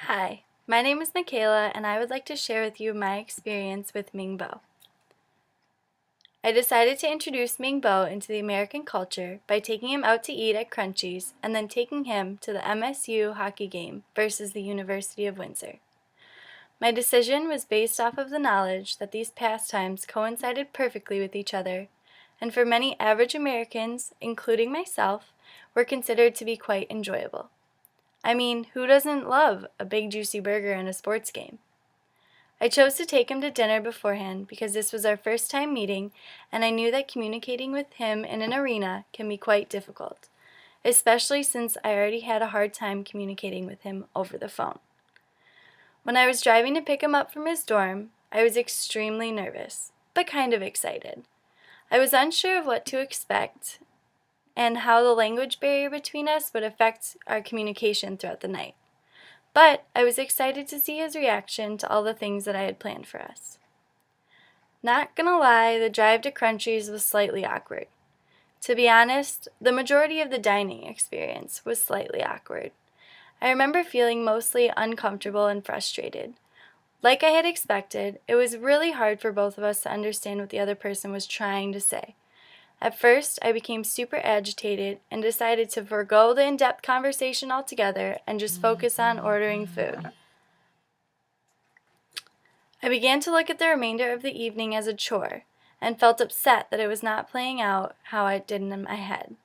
Hi, my name is Michaela, and I would like to share with you my experience with Mingbo. I decided to introduce Mingbo into the American culture by taking him out to eat at Crunchies and then taking him to the MSU hockey game versus the University of Windsor. My decision was based off of the knowledge that these pastimes coincided perfectly with each other, and for many average Americans, including myself, were considered to be quite enjoyable. I mean, who doesn't love a big juicy burger and a sports game? I chose to take him to dinner beforehand because this was our first time meeting, and I knew that communicating with him in an arena can be quite difficult, especially since I already had a hard time communicating with him over the phone. When I was driving to pick him up from his dorm, I was extremely nervous, but kind of excited. I was unsure of what to expect and how the language barrier between us would affect our communication throughout the night. But I was excited to see his reaction to all the things that I had planned for us. Not gonna lie, the drive to Crunchies was slightly awkward. To be honest, the majority of the dining experience was slightly awkward. I remember feeling mostly uncomfortable and frustrated. Like I had expected, it was really hard for both of us to understand what the other person was trying to say. At first, I became super agitated and decided to forgo the in-depth conversation altogether and just focus on ordering food. I began to look at the remainder of the evening as a chore and felt upset that it was not playing out how I did in my head.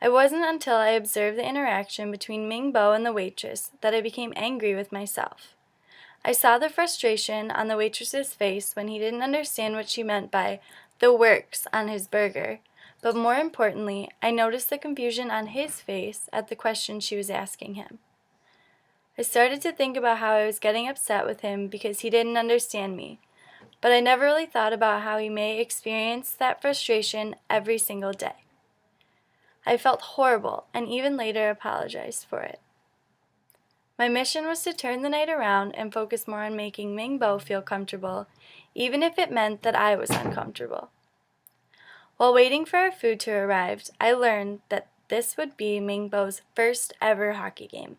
It wasn't until I observed the interaction between Mingbo and the waitress that I became angry with myself. I saw the frustration on the waitress's face when he didn't understand what she meant by the works on his burger, but more importantly, I noticed the confusion on his face at the question she was asking him. I started to think about how I was getting upset with him because he didn't understand me, but I never really thought about how he may experience that frustration every single day. I felt horrible and even later apologized for it. My mission was to turn the night around and focus more on making Mingbo feel comfortable, even if it meant that I was uncomfortable. While waiting for our food to arrive, I learned that this would be Mingbo's first ever hockey game,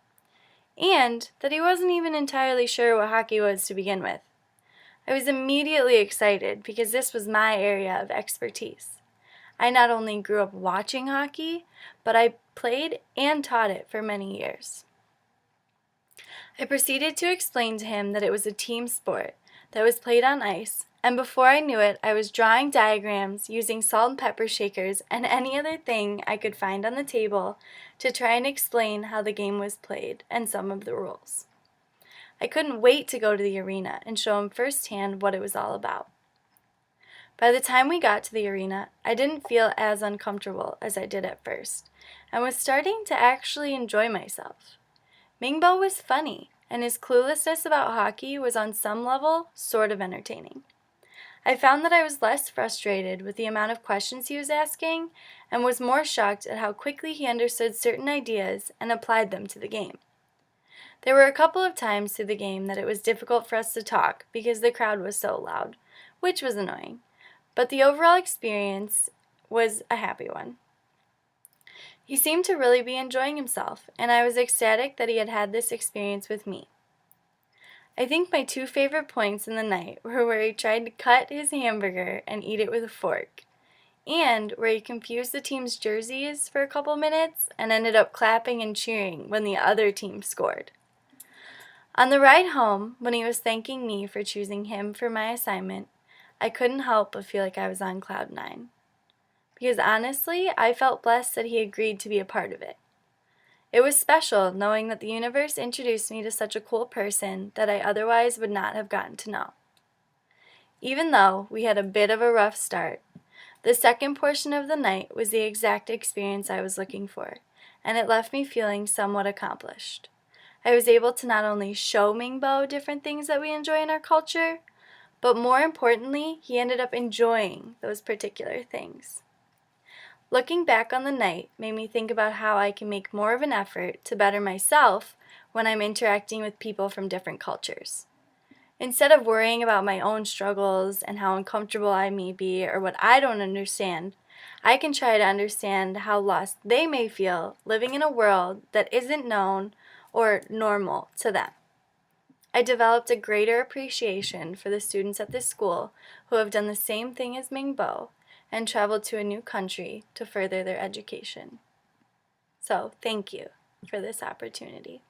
and that he wasn't even entirely sure what hockey was to begin with. I was immediately excited because this was my area of expertise. I not only grew up watching hockey, but I played and taught it for many years. I proceeded to explain to him that it was a team sport that was played on ice, and before I knew it, I was drawing diagrams using salt and pepper shakers and any other thing I could find on the table to try and explain how the game was played and some of the rules. I couldn't wait to go to the arena and show him firsthand what it was all about. By the time we got to the arena, I didn't feel as uncomfortable as I did at first, and was starting to actually enjoy myself. Mingbo was funny, and his cluelessness about hockey was on some level sort of entertaining. I found that I was less frustrated with the amount of questions he was asking, and was more shocked at how quickly he understood certain ideas and applied them to the game. There were a couple of times through the game that it was difficult for us to talk because the crowd was so loud, which was annoying, but the overall experience was a happy one. He seemed to really be enjoying himself, and I was ecstatic that he had had this experience with me. I think my two favorite points in the night were where he tried to cut his hamburger and eat it with a fork, and where he confused the team's jerseys for a couple minutes and ended up clapping and cheering when the other team scored. On the ride home, when he was thanking me for choosing him for my assignment, I couldn't help but feel like I was on cloud nine. Because honestly, I felt blessed that he agreed to be a part of it. It was special knowing that the universe introduced me to such a cool person that I otherwise would not have gotten to know. Even though we had a bit of a rough start, the second portion of the night was the exact experience I was looking for, and it left me feeling somewhat accomplished. I was able to not only show Mingbo different things that we enjoy in our culture, but more importantly, he ended up enjoying those particular things. Looking back on the night made me think about how I can make more of an effort to better myself when I'm interacting with people from different cultures. Instead of worrying about my own struggles and how uncomfortable I may be or what I don't understand, I can try to understand how lost they may feel living in a world that isn't known or normal to them. I developed a greater appreciation for the students at this school who have done the same thing as Mingbo and traveled to a new country to further their education. So, thank you for this opportunity.